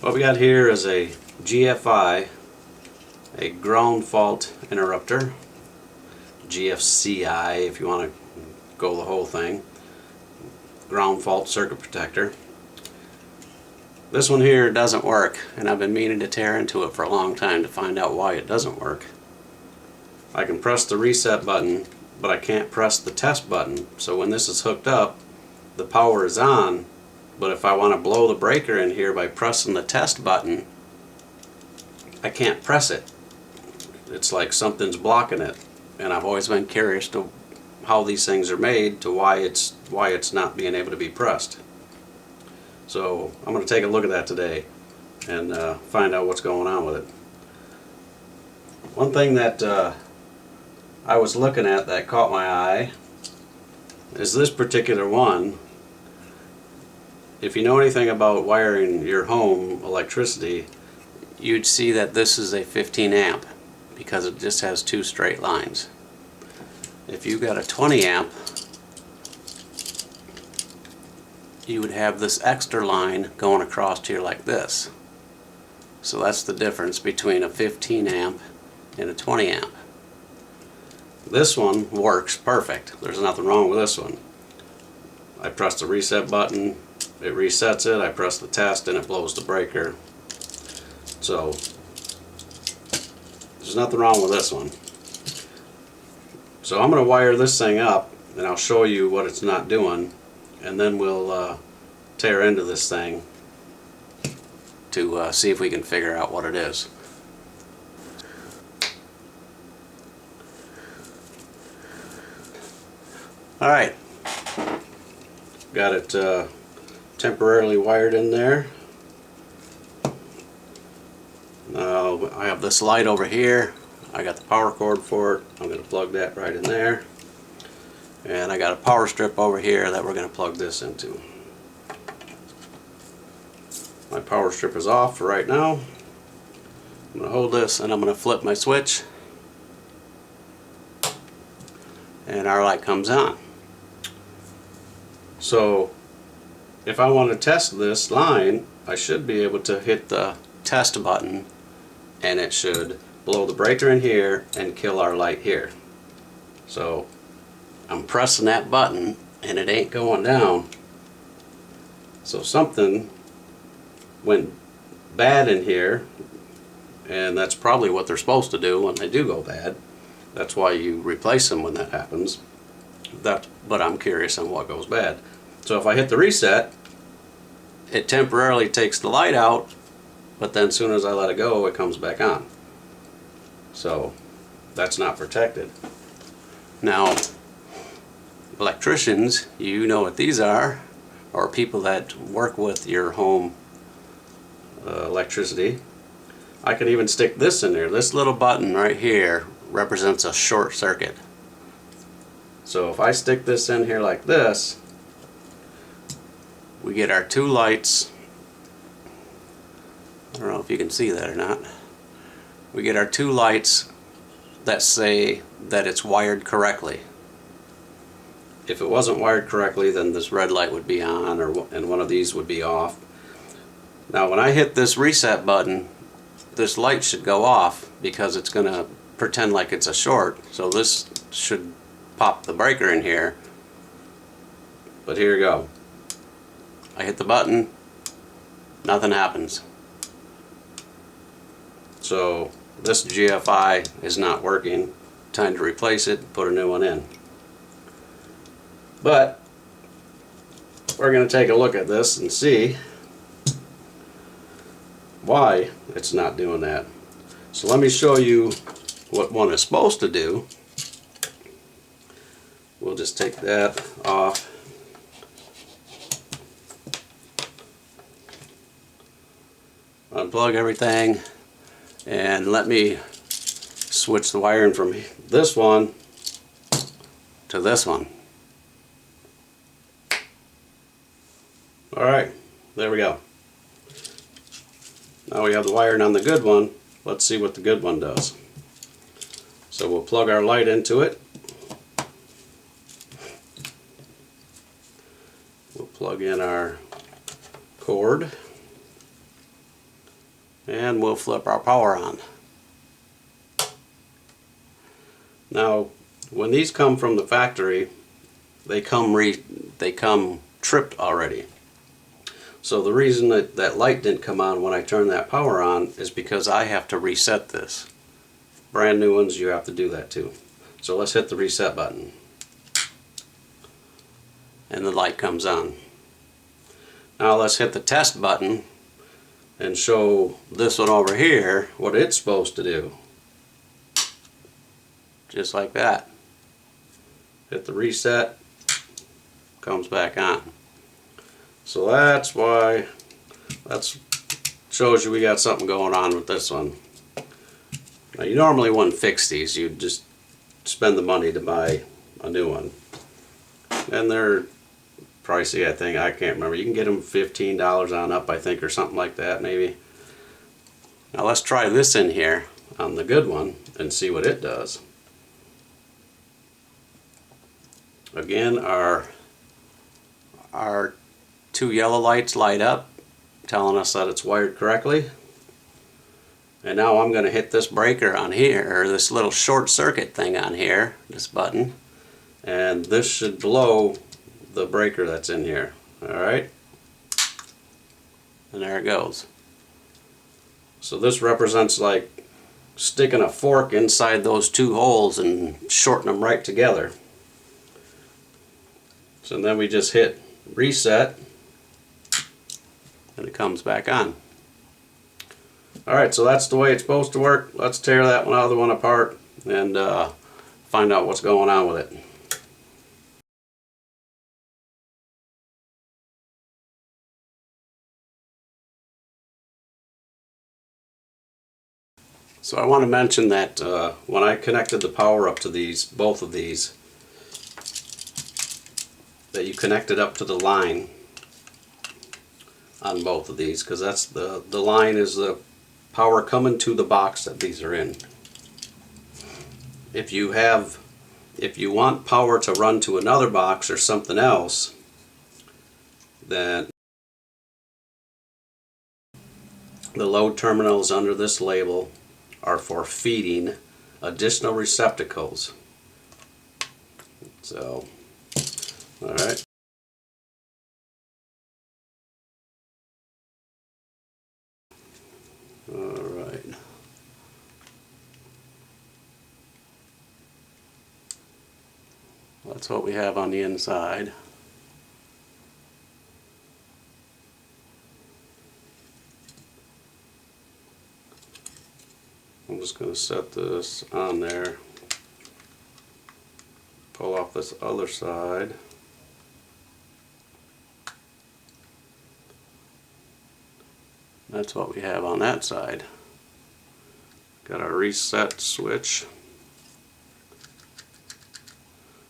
What we got here is a GFI, a ground fault interrupter, GFCI if you want to go the whole thing, ground fault circuit protector. This one here doesn't work, and I've been meaning to tear into it for a long time to find out why it doesn't work. I can press the reset button, but I can't press the test button. So when this is hooked up, the power is on, but if I want to blow the breaker in here by pressing the test button, I can't press it. It's like something's blocking it, and I've always been curious to how these things are made, to why it's not being able to be pressed. So I'm going to take a look at that today and find out what's going on with it. One thing that I was looking at that caught my eye is this particular one. If you know anything about wiring your home electricity, you'd see that this is a 15 amp because it just has two straight lines. If you've got a 20 amp, you would have this extra line going across here like this. So that's the difference between a 15 amp and a 20 amp. This one works perfect. There's nothing wrong with this one. I press the reset button, it resets it, I press the test and it blows the breaker. So there's nothing wrong with this one. So I'm going to wire this thing up and I'll show you what it's not doing, and then we'll tear into this thing to see if we can figure out what it is. Alright, got it temporarily wired in there. Now I have this light over here. I got the power cord for it. I'm going to plug that right in there. And I got a power strip over here that we're going to plug this into. My power strip is off for right now. I'm going to hold this and I'm going to flip my switch, and our light comes on. So if I want to test this line, I should be able to hit the test button and it should blow the breaker in here and kill our light here. So I'm pressing that button and it ain't going down. So something went bad in here, and that's probably what they're supposed to do when they do go bad. That's why you replace them when that happens. But I'm curious on what goes bad. So if I hit the reset, it temporarily takes the light out, but then as soon as I let it go, it comes back on. So that's not protected. Now, electricians, you know what these are, or people that work with your home electricity. I can even stick this in there. This little button right here represents a short circuit. So if I stick this in here like this, we get our two lights. I don't know if you can see that or not. We get our two lights that say that it's wired correctly. If it wasn't wired correctly, then this red light would be on, and one of these would be off. Now when I hit this reset button, this light should go off because it's going to pretend like it's a short. So this should pop the breaker in here. But here you go. I hit the button, nothing happens. So this GFI is not working. Time to replace it, put a new one in. But we're going to take a look at this and see why it's not doing that. So let me show you what one is supposed to do. We'll just take that off. Unplug everything, and let me switch the wiring from this one to this one. Alright, there we go. Now we have the wiring on the good one. Let's see what the good one does. So we'll plug our light into it. We'll plug in our cord and we'll flip our power on. Now when these come from the factory, they come tripped already. So the reason that light didn't come on when I turned that power on is because I have to reset this. Brand new ones, you have to do that too. So let's hit the reset button. And the light comes on. Now let's hit the test button and show this one over here what it's supposed to do. Just like that. Hit the reset, comes back on. So that's why, that shows you we got something going on with this one. Now you normally wouldn't fix these, you'd just spend the money to buy a new one. And they're pricey, I think, I can't remember. You can get them $15 on up, I think, or something like that maybe. Now let's try this in here on the good one and see what it does. Again, our two yellow lights light up, telling us that it's wired correctly. And now I'm going to hit this breaker on here, or this little short circuit thing on here, this button, and this should blow the breaker that's in here. Alright? And there it goes. So this represents like sticking a fork inside those two holes and shorting them right together. So then we just hit reset and it comes back on. Alright, so that's the way it's supposed to work. Let's tear that other one apart and find out what's going on with it. So I want to mention that when I connected the power up to these, both of these, that you connect it up to the line on both of these, because that's the line is the power coming to the box that these are in. If you want power to run to another box or something else, then the load terminals under this label are for feeding additional receptacles. So, alright. Alright. That's what we have on the inside. I'm just going to set this on there, pull off this other side. That's what we have on that side. Got our reset switch.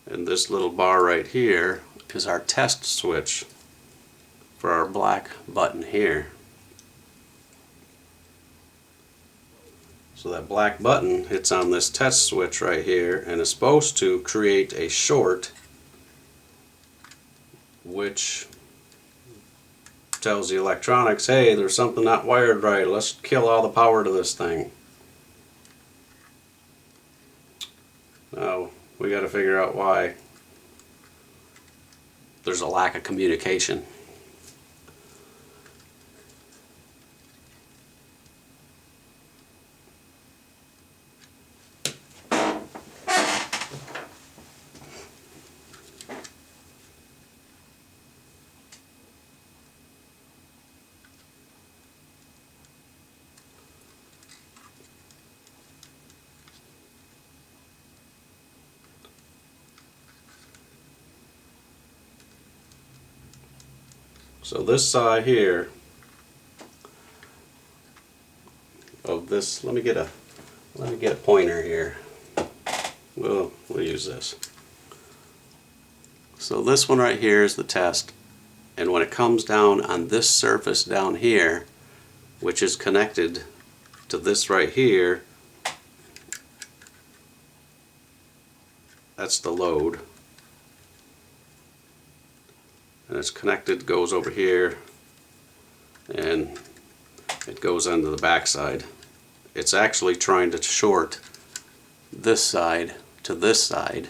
And this little bar right here is our test switch for our black button here. So that black button hits on this test switch right here and is supposed to create a short, which tells the electronics, hey, there's something not wired right, let's kill all the power to this thing. Now we got to figure out why there's a lack of communication. So this side here of this, let me get a pointer here. We'll use this. So this one right here is the test, and when it comes down on this surface down here, which is connected to this right here, that's the load, and it's connected, goes over here, and it goes onto the back side. It's actually trying to short this side to this side.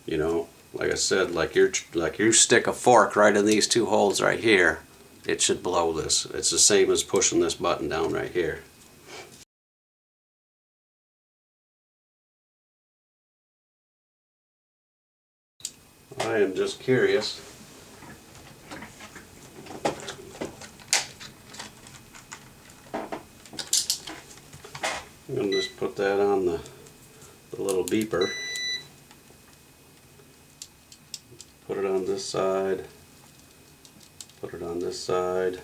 You know, like I said, like you stick a fork right in these two holes right here, it should blow this. It's the same as pushing this button down right here. I am just curious. I'm going to just put that on the little beeper. Put it on this side. Put it on this side.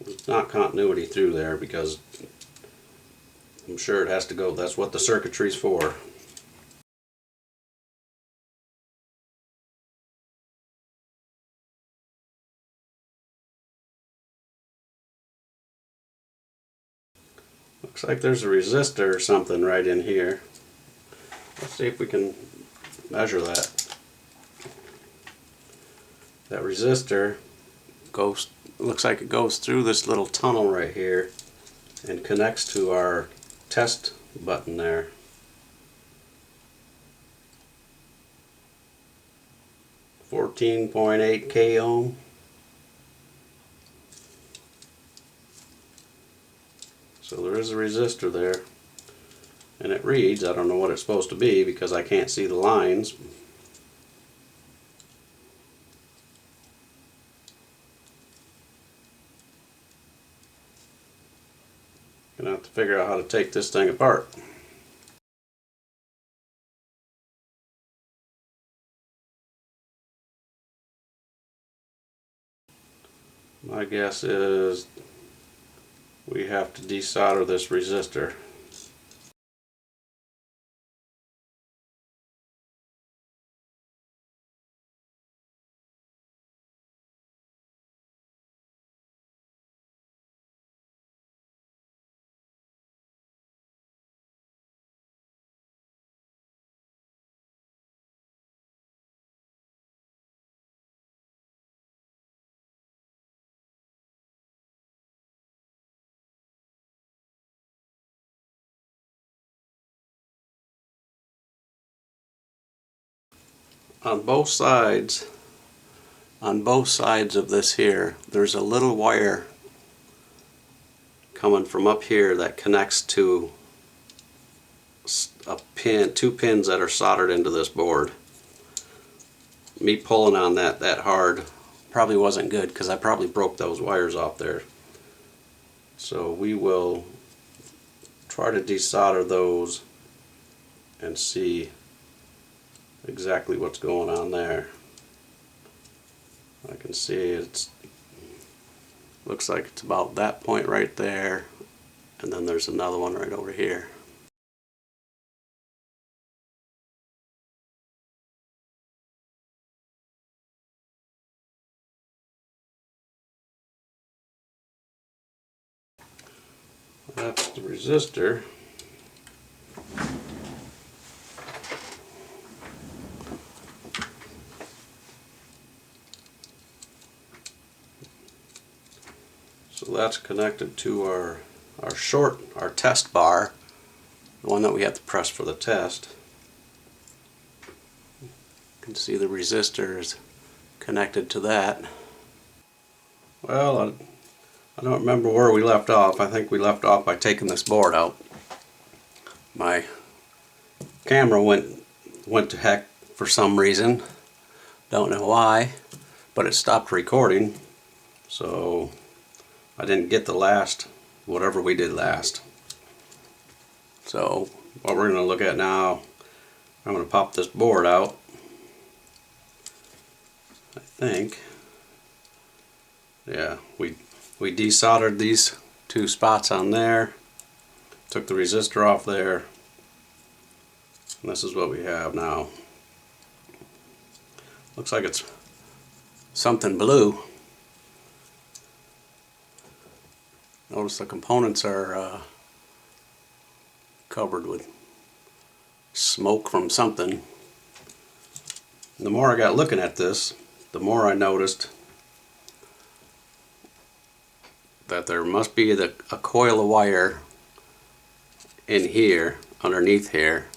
There's not continuity through there because I'm sure it has to go. That's what the circuitry's for. Looks like there's a resistor or something right in here. Let's see if we can measure that. That resistor goes, looks like it goes through this little tunnel right here and connects to our test button there. .8 k ohm. So there is a resistor there, and it reads, I don't know what it's supposed to be because I can't see the lines. Gonna have to figure out how to take this thing apart. My guess is we have to desolder this resistor. On both sides of this here, there's a little wire coming from up here that connects to a pin, two pins that are soldered into this board. Me pulling on that hard probably wasn't good because I probably broke those wires off there. So we will try to desolder those and see exactly what's going on there. I can see it's looks like it's about that point right there, and then there's another one right over here. That's the resistor. So that's connected to our test bar, the one that we have to press for the test. You can see the resistor is connected to that. Well, I don't remember where we left off. I think we left off by taking this board out. My camera went to heck for some reason. Don't know why, but it stopped recording. So I didn't get the last, whatever we did last. So what we're going to look at now, I'm going to pop this board out. I think, yeah, we desoldered these two spots on there, took the resistor off there, and this is what we have now. Looks like it's something blue. Notice the components are covered with smoke from something. And the more I got looking at this, the more I noticed that there must be a coil of wire in here, underneath here.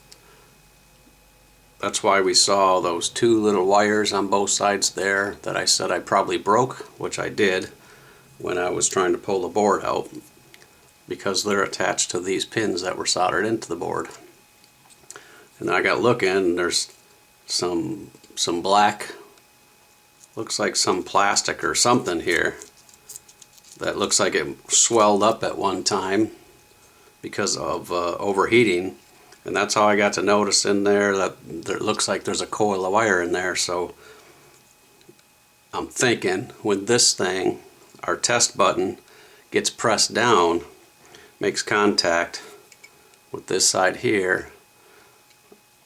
That's why we saw those two little wires on both sides there that I said I probably broke, which I did when I was trying to pull the board out, because they're attached to these pins that were soldered into the board. And I got looking, and there's some black, looks like some plastic or something here that looks like it swelled up at one time because of overheating. And that's how I got to notice in there that it looks like there's a coil of wire in there. So I'm thinking when this thing, our test button, gets pressed down, makes contact with this side here,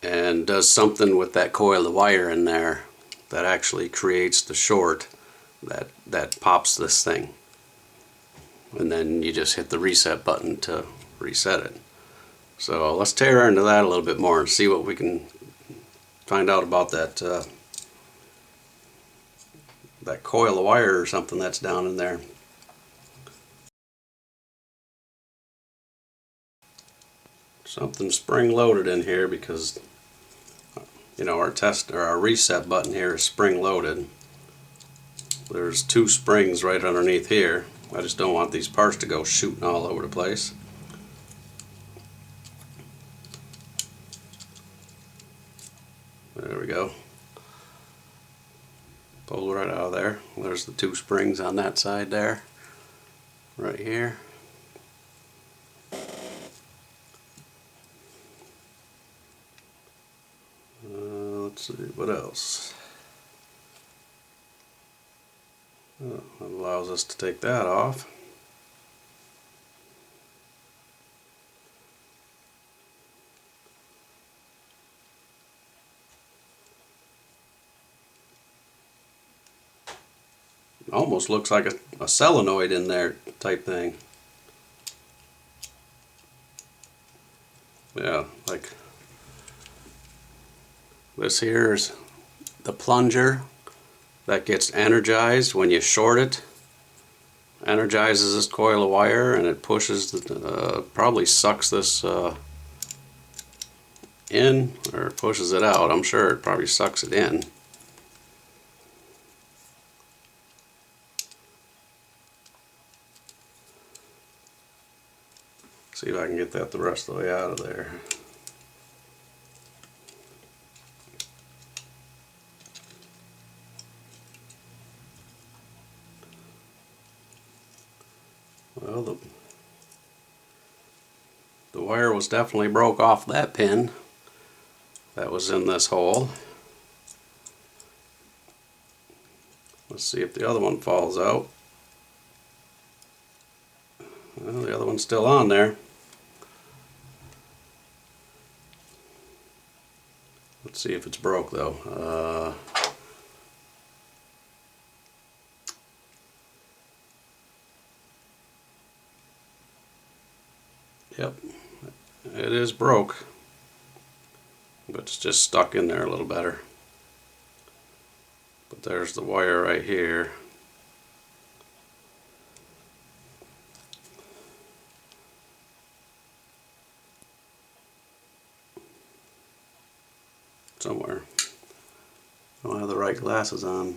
and does something with that coil of wire in there that actually creates the short that pops this thing. And then you just hit the reset button to reset it. So let's tear into that a little bit more and see what we can find out about that that coil of wire or something that's down in there. Something spring loaded in here, because you know our reset button here is spring loaded. There's two springs right underneath here. I just don't want these parts to go shooting all over the place. There we go. Pulled right out of there. There's the two springs on that side there. Right here. Let's see, what else? Oh, that allows us to take that off. Almost looks like a solenoid in there type thing. Yeah, like this here is the plunger that gets energized when you short it. Energizes this coil of wire, and it pushes probably sucks this in, or pushes it out. I'm sure it probably sucks it in. See if I can get that the rest of the way out of there. Well, the wire was definitely broke off that pin that was in this hole. Let's see if the other one falls out. Well, the other one's still on there. Let's see if it's broke though. Yep, it is broke, but it's just stuck in there a little better. But there's the wire right here. Somewhere. I don't have the right glasses on.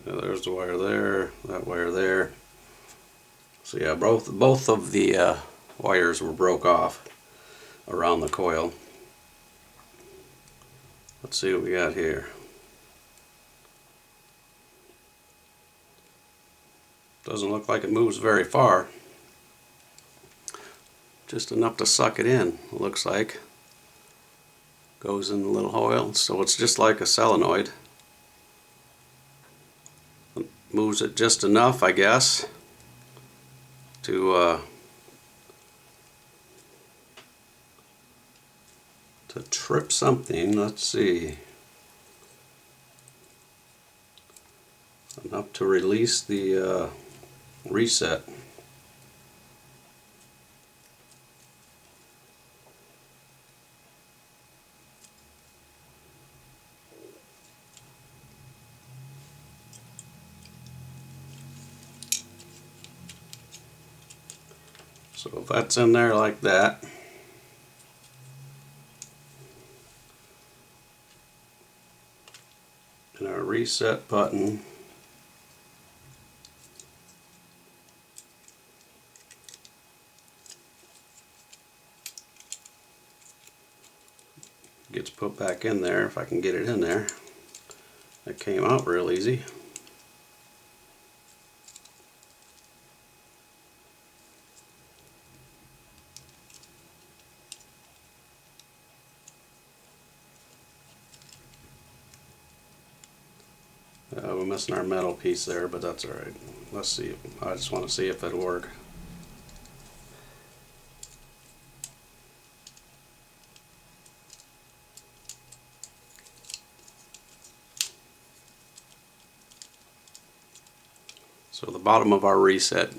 Yeah, there's the wire there, that wire there. So yeah, both of the wires were broke off around the coil. Let's see what we got here. Doesn't look like it moves very far. Just enough to suck it in, it looks like. Goes in the little hole, so it's just like a solenoid. Moves it just enough, I guess, to trip something. Let's see. enough to release the reset. So if that's in there like that, and our reset button gets put back in there, if I can get it in there. That came out real easy. We're missing our metal piece there, but that's alright. Let's see. I just want to see if it'll work. So the bottom of our reset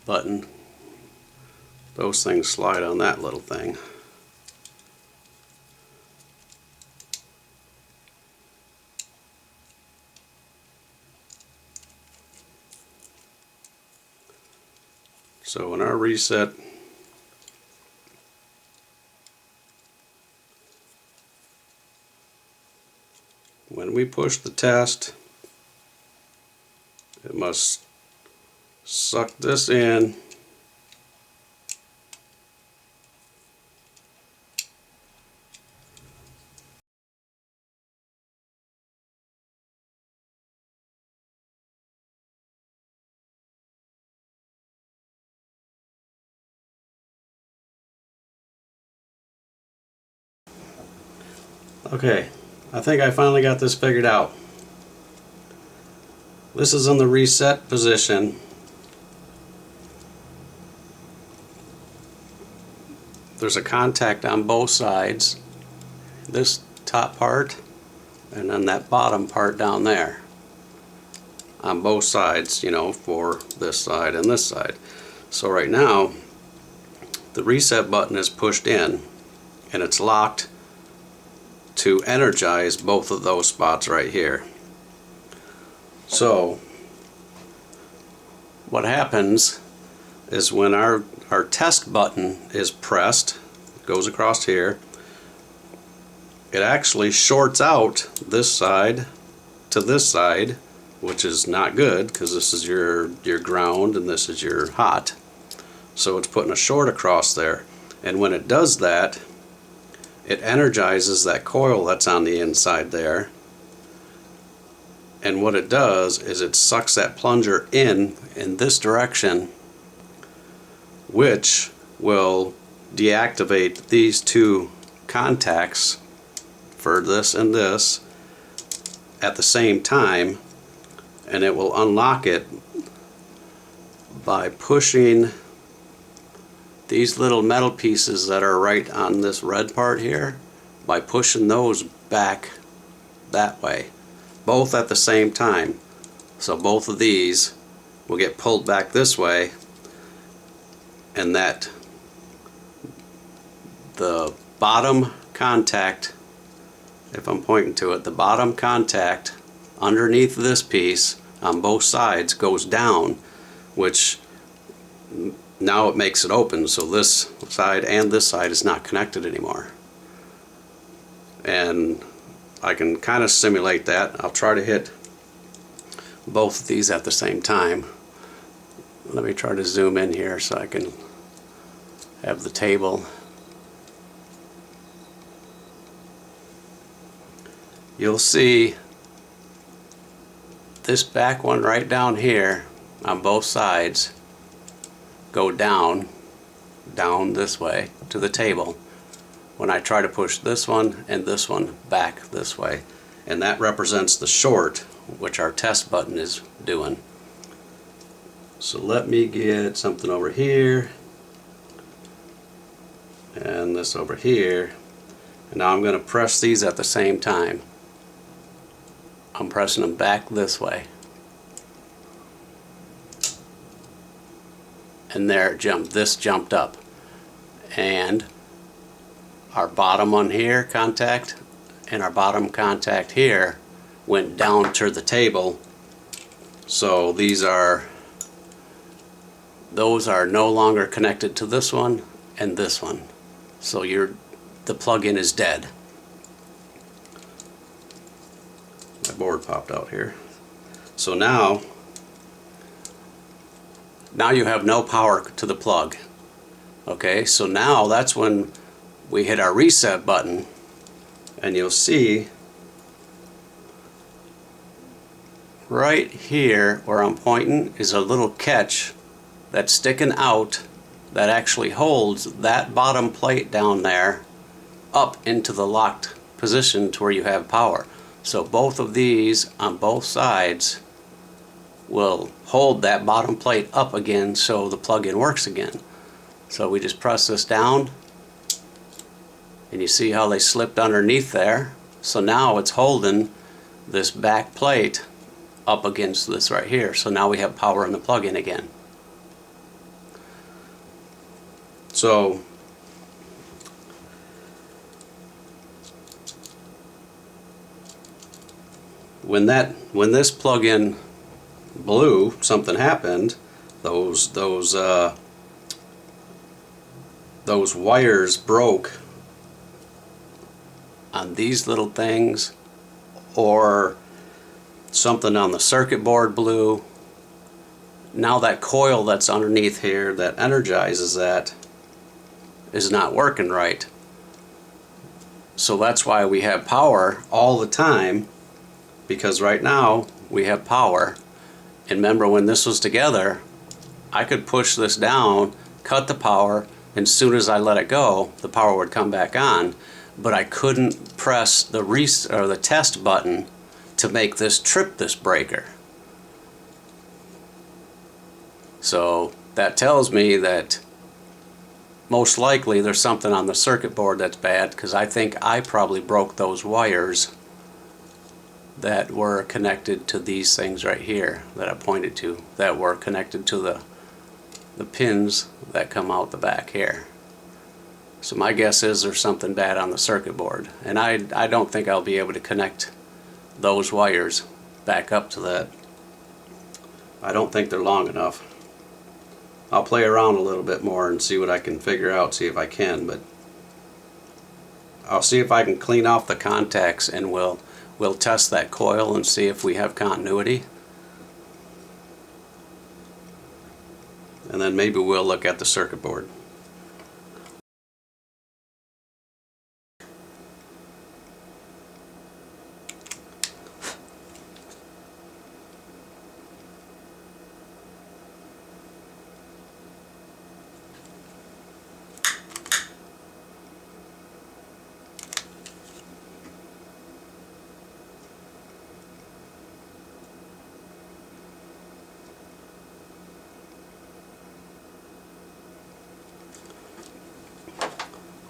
button, those things slide on that little thing. So in our reset, when we push the test, it must suck this in Okay, I think I finally got this figured out. This is in the reset position. There's a contact on both sides, this top part and then that bottom part down there, on both sides, you know, for this side and this side. So right now the reset button is pushed in and it's locked to energize both of those spots right here. So what happens is when our test button is pressed, goes across here, it actually shorts out this side to this side, which is not good because this is your ground and this is your hot. So it's putting a short across there, and when it does that, it energizes that coil that's on the inside there, and what it does is it sucks that plunger in this direction, which will deactivate these two contacts for this and this at the same time, and it will unlock it by pushing these little metal pieces that are right on this red part here, by pushing those back that way, both at the same time. So both of these will get pulled back this way, and that the bottom contact, if I'm pointing to it, the bottom contact underneath this piece on both sides goes down, which now it makes it open, so this side and this side is not connected anymore. And I can kind of simulate that. I'll try to hit both of these at the same time. Let me try to zoom in here so I can have the table. You'll see this back one right down here on both sides go down this way to the table when I try to push this one and this one back this way, and that represents the short which our test button is doing. So let me get something over here and this over here, and now I'm going to press these at the same time. I'm I'm pressing them back this way. And there it jumped. This jumped up. And our bottom one here, contact, and our bottom contact here went down to the table. So those are no longer connected to this one and this one. So the plug-in is dead. My board popped out here. So now you have no power to the plug. Okay, so now that's when we hit our reset button, and you'll see right here where I'm pointing is a little catch that's sticking out that actually holds that bottom plate down there up into the locked position to where you have power. So both of these on both sides will hold that bottom plate up again so the plug-in works again. So we just press this down, and you see how they slipped underneath there. So now it's holding this back plate up against this right here. So now we have power in the plug-in again. So when this plug-in blew, something happened. Those wires broke on these little things, or something on the circuit board blew. Now that coil that's underneath here that energizes that is not working right. So that's why we have power all the time, because right now we have power. And remember, when this was together, I could push this down, cut the power, and as soon as I let it go, the power would come back on. But I couldn't press the test button to make this trip this breaker. So that tells me that most likely there's something on the circuit board that's bad, because I think I probably broke those wires that were connected to these things right here that I pointed to, that were connected to the pins that come out the back here. So my guess is there's something bad on the circuit board, and I don't think I'll be able to connect those wires back up to that. I don't think they're long enough. I'll play around a little bit more and see what I can figure out, see if I can, but I'll see if I can clean off the contacts, and we'll test that coil and see if we have continuity. And then maybe we'll look at the circuit board.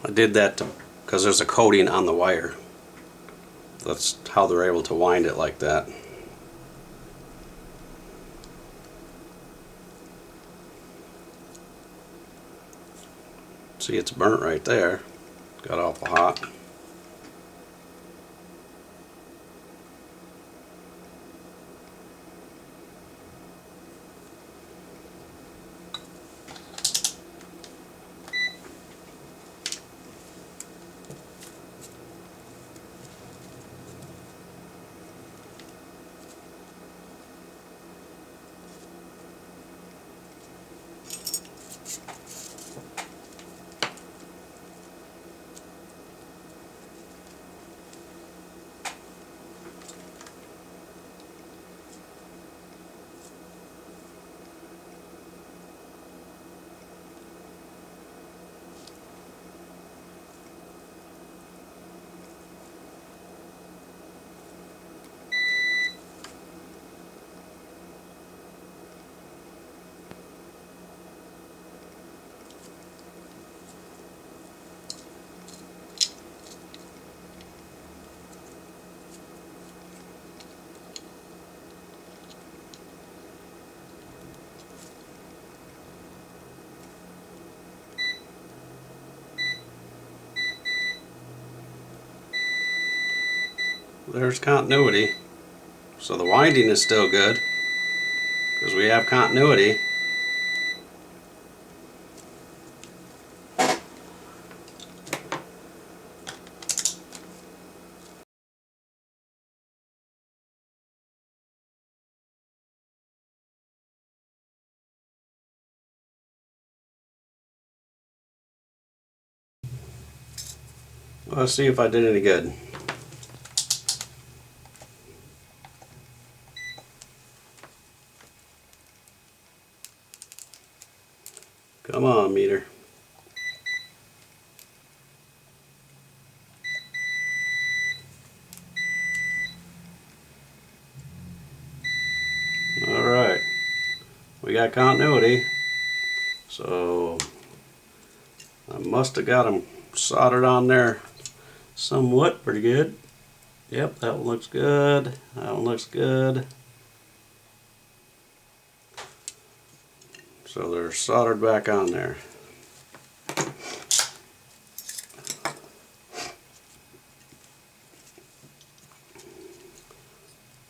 I did that because there's a coating on the wire. That's how they're able to wind it like that. See, it's burnt right there. Got awful hot. There's continuity. So the winding is still good because we have continuity. Let's see if I did any good. Come on, meter. Alright, we got continuity, so I must have got them soldered on there somewhat pretty good. Yep, that one looks good. That one looks good. So they're soldered back on there.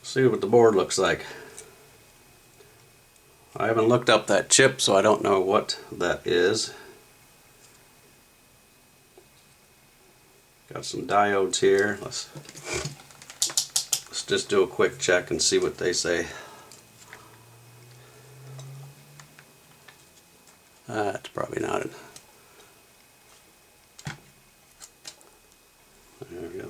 See what the board looks like. I haven't looked up that chip, so I don't know what that is. Got some diodes here. Let's just do a quick check and see what they say. That's probably not it. There we go.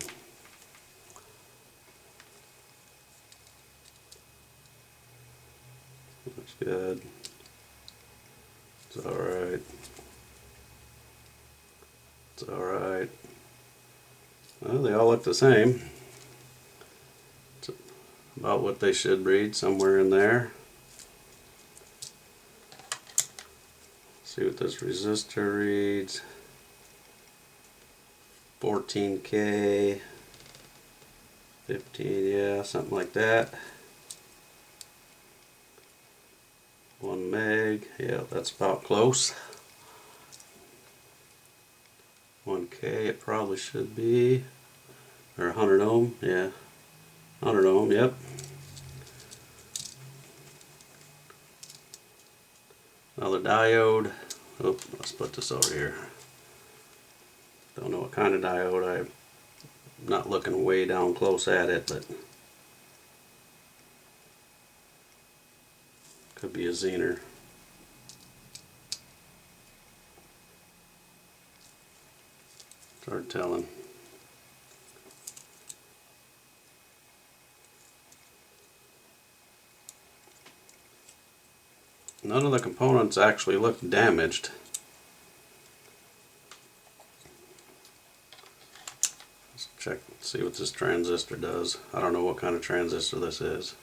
Looks good. It's alright. It's alright. Well, they all look the same. It's about what they should read, somewhere in there. See what this resistor reads. 14K. 15, yeah, something like that. 1 meg, yeah, that's about close. 1K, it probably should be, or 100 ohm, yeah, 100 ohm, yep. Another diode. Oh, let's put this over here. Don't know what kind of diode. I'm not looking way down close at it, but could be a Zener. Start telling. None of the components actually look damaged. Let's check, see what this transistor does. I don't know what kind of transistor this is.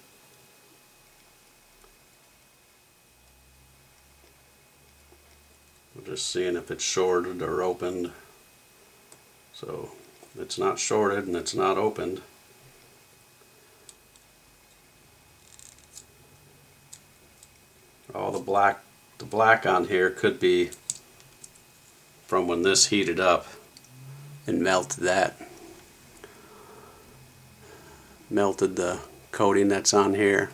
We're just seeing if it's shorted or opened. So it's not shorted and it's not opened. All the black on here could be from when this heated up and melted that. Melted the coating that's on here.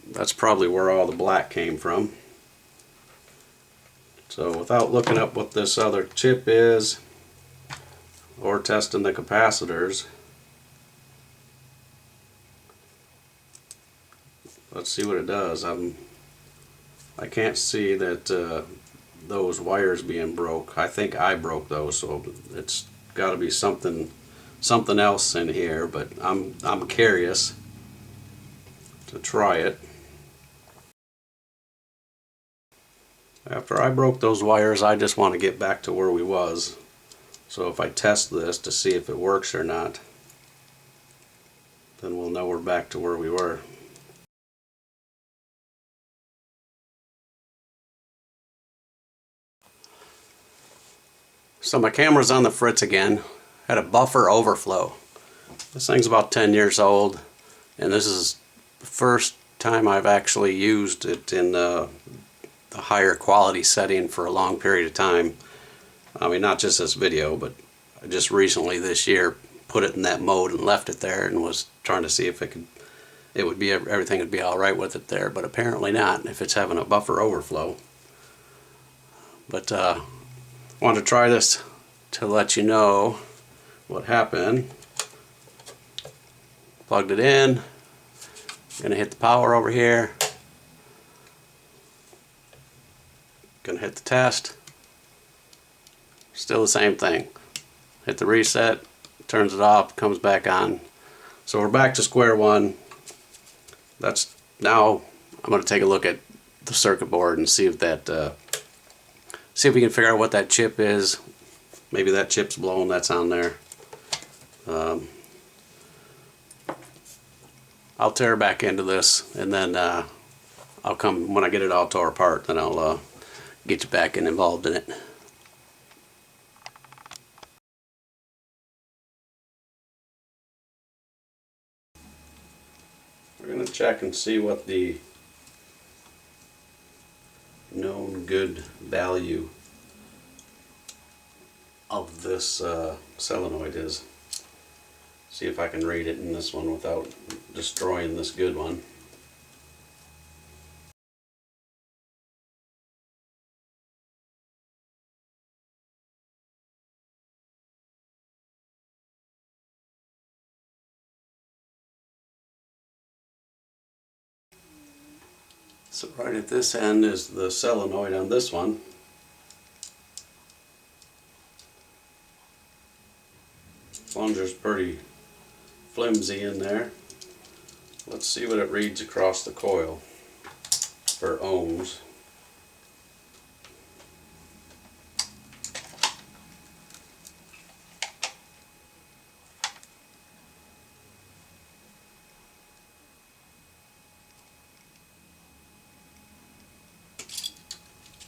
That's probably where all the black came from. So without looking up what this other chip is or testing the capacitors, let's see what it does. I can't see that those wires being broke. I think I broke those, so it's got to be something else in here. But I'm curious to try it. After I broke those wires, I just want to get back to where we was. So if I test this to see if it works or not, then we'll know we're back to where we were. So my camera's on the fritz again. Had a buffer overflow. This thing's about 10 years old, and this is the first time I've actually used it in the higher quality setting for a long period of time. I mean, not just this video, but I just recently this year put it in that mode and left it there and was trying to see if everything would be all right with it there, but apparently not if it's having a buffer overflow. But wanted to try this to let you know what happened. Plugged it in. Gonna hit the power over here. Gonna hit the test. Still the same thing. Hit the reset, turns it off, comes back on. So we're back to square one. That's now I'm going to take a look at the circuit board and see if see if we can figure out what that chip is. Maybe that chip's blown. That's on there. I'll tear back into this, and then I'll come when I get it all tore apart. Then I'll get you back and involved in it. We're going to check and see what the known good value of this solenoid is. See if I can read it in this one without destroying this good one. So right at this end is the solenoid on this one. Plunger's pretty flimsy in there. Let's see what it reads across the coil for ohms.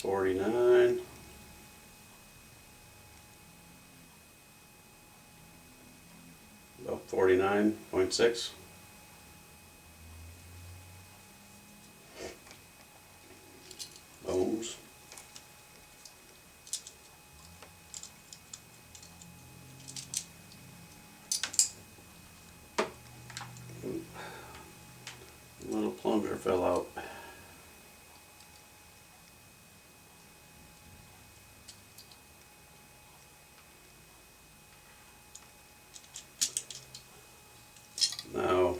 $49. About 49.6. Ohms. Little plunger fell out. Now,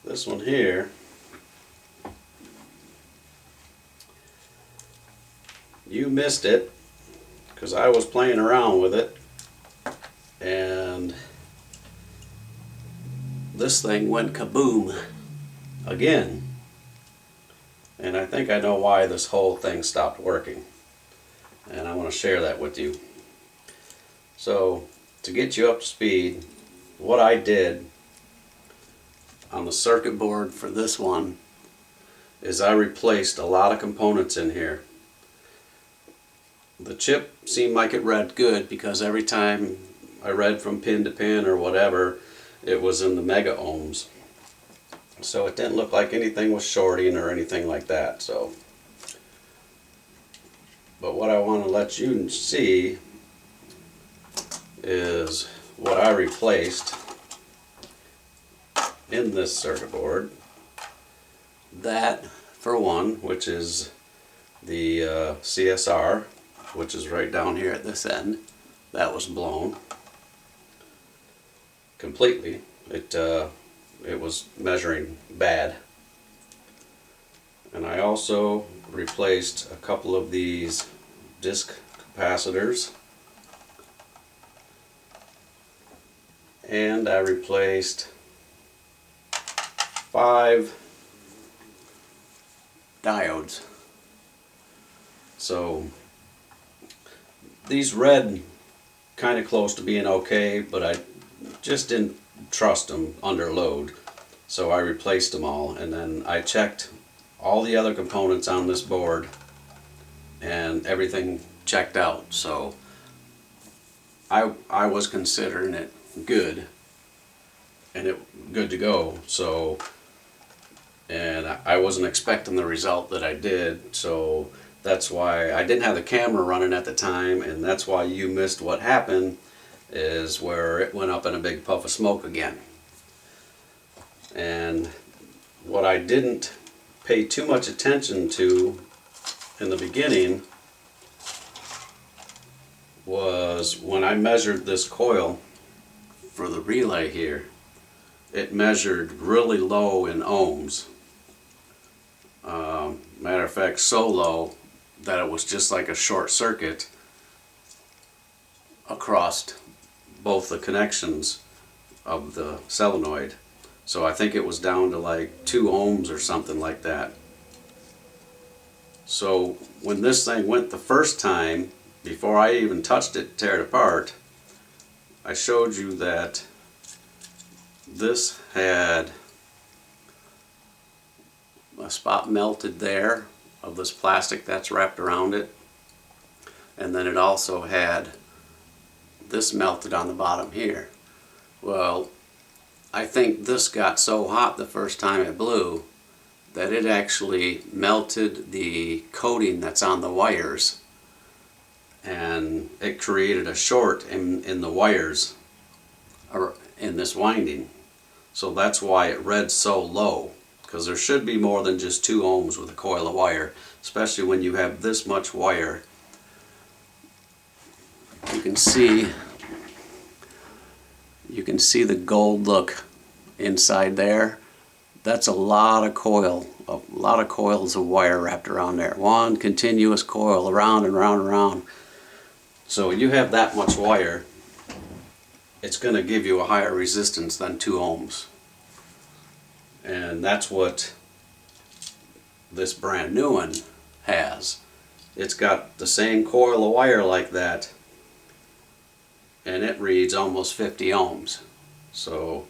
this one here, you missed it because I was playing around with it, and this thing went kaboom again. And I think I know why this whole thing stopped working, and I want to share that with you. So, to get you up to speed, what I did on the circuit board for this one is I replaced a lot of components in here. The chip seemed like it read good because every time I read from pin to pin or whatever, it was in the mega ohms. So it didn't look like anything was shorting or anything like that. So, but what I want to let you see is what I replaced in this circuit board. That, for one, which is the CSR, which is right down here at this end, that was blown completely. It was measuring bad. And I also replaced a couple of these disc capacitors. And I replaced 5 diodes. So these read kind of close to being okay, but I just didn't trust them under load. So I replaced them all, and then I checked all the other components on this board and everything checked out. So I was considering it good and it good to go. So, and I wasn't expecting the result that I did, so that's why I didn't have the camera running at the time, and that's why you missed what happened. is where it went up in a big puff of smoke again. And what I didn't pay too much attention to in the beginning was when I measured this coil for the relay here, it measured really low in ohms. Matter of fact, so low that it was just like a short circuit across both the connections of the solenoid. So I think it was down to like 2 ohms or something like that. So when this thing went the first time, before I even touched it to tear it apart, I showed you that this had a spot melted there of this plastic that's wrapped around it, and then it also had this melted on the bottom here. Well, I think this got so hot the first time it blew that it actually melted the coating that's on the wires, and it created a short in the wires or in this winding. So that's why it read so low, because there should be more than just 2 ohms with a coil of wire, especially when you have this much wire. You can see the gold look inside there. That's a lot of coils of wire wrapped around there. One continuous coil around and around and around. So when you have that much wire, it's going to give you a higher resistance than 2 ohms. And that's what this brand new one has. It's got the same coil of wire like that, and it reads almost 50 ohms. So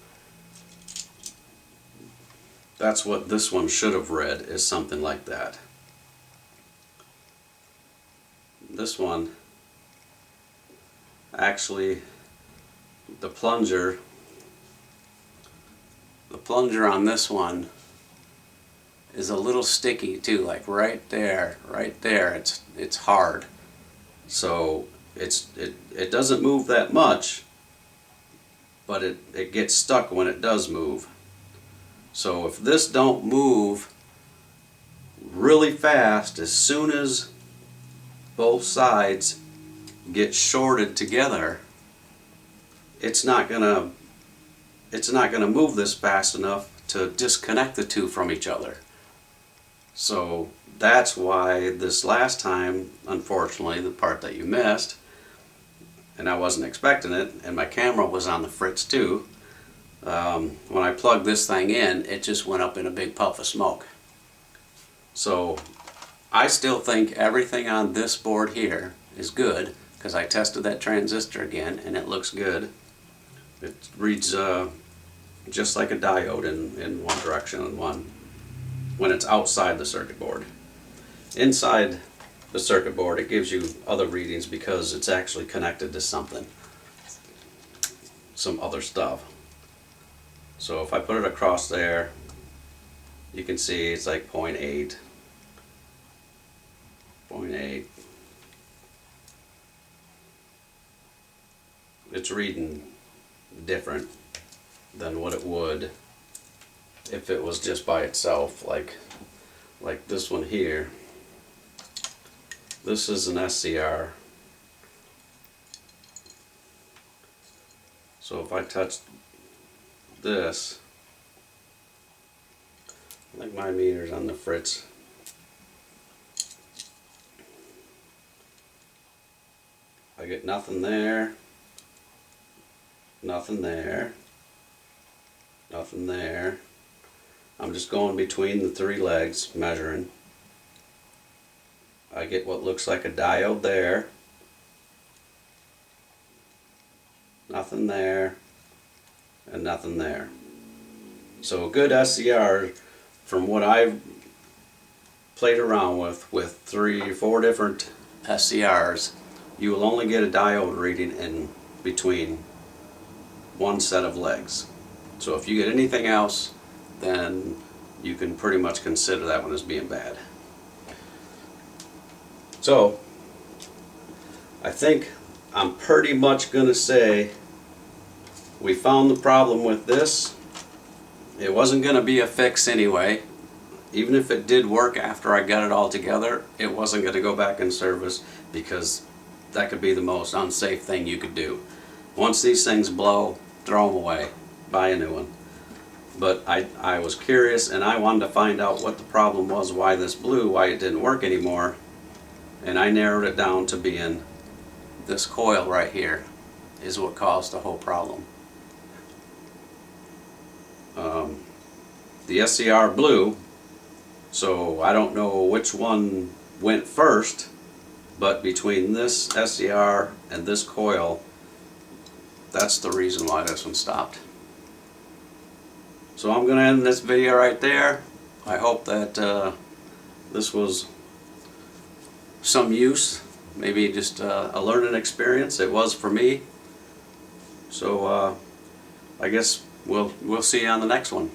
that's what this one should have read, is something like that. This one, actually, the plunger on this one is a little sticky too, like right there, it's hard. So it doesn't move that much, but it gets stuck when it does move. So if this don't move really fast, as soon as both sides get shorted together, it's not gonna move this fast enough to disconnect the two from each other. So that's why this last time, unfortunately, the part that you missed, and I wasn't expecting it, and my camera was on the fritz too, when I plugged this thing in, it just went up in a big puff of smoke. So I still think everything on this board here is good, because I tested that transistor again and it looks good. It reads just like a diode in one direction and one when it's outside the circuit board. Inside the circuit board, it gives you other readings because it's actually connected to something, some other stuff. So if I put it across there, you can see it's like 0.8. It's reading different than what it would if it was just by itself, like this one here. This is an SCR. So if I touch this, I think my meter's on the fritz. I get nothing there, nothing there, nothing there. I'm just going between the 3 legs measuring. I get what looks like a diode there, nothing there, and nothing there. So a good SCR, from what I've played around with 3 or 4 different SCRs, you will only get a diode reading in between one set of legs. So if you get anything else, then you can pretty much consider that one as being bad. So I think I'm pretty much going to say we found the problem with this. It wasn't going to be a fix anyway. Even if it did work after I got it all together, it wasn't going to go back in service because that could be the most unsafe thing you could do. Once these things blow, throw them away, buy a new one. But I was curious and I wanted to find out what the problem was, why this blew, why it didn't work anymore. And I narrowed it down to being this coil right here is what caused the whole problem. The SCR blew, so I don't know which one went first, but between this SCR and this coil, that's the reason why this one stopped. So I'm going to end this video right there. I hope that this was some use, maybe just a learning experience. It was for me. So I guess we'll see you on the next one.